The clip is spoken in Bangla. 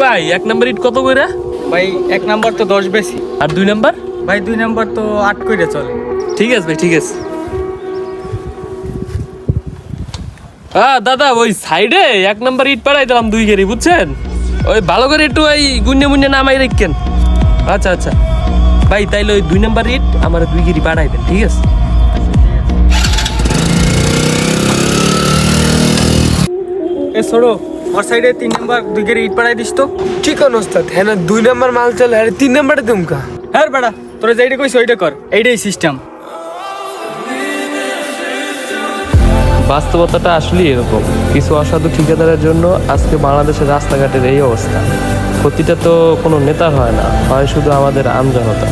ভাই 1 নাম্বার ইট কত কইরা? ভাই 1 নাম্বার তো 10 বেশি। আর 2 নাম্বার? ভাই 2 নাম্বার তো 8 কইরা চলে। ঠিক আছে ভাই, ঠিক আছে। দাদা ওই সাইডে 1 নাম্বার ইট পাড়াই দিলাম 2 গেরি, বুঝছেন? ওই ভালো করে একটু ওই গুন্নে মুন্নে নামাই রাখেন। আচ্ছা আচ্ছা ভাই, তাইলে ওই 2 নাম্বার ইট আমার 2 গেরি পাড়াই দেন, ঠিক আছে? এ ছোড়ো, ওর সাইডে 3 নাম্বার 2 গেরি ইট পাড়াই দিস তো। ঠিক ওস্তাদ, হ্যাঁ না 2 নাম্বার মাল চলে আর 3 নাম্বারে দুমকা। হ্যাঁ বেটা, তোরা যেইটা কইছ ওইটা কর, এইটাই সিস্টেম। বাস্তবতাটা আসলে এরকম, কিছু অসাধু ঠিকাদারের জন্য আজকে বাংলাদেশের রাস্তাঘাটের এই অবস্থা। ক্ষতিটা তো কোনো নেতার হয় না, হয় শুধু আমাদের আমজনতা।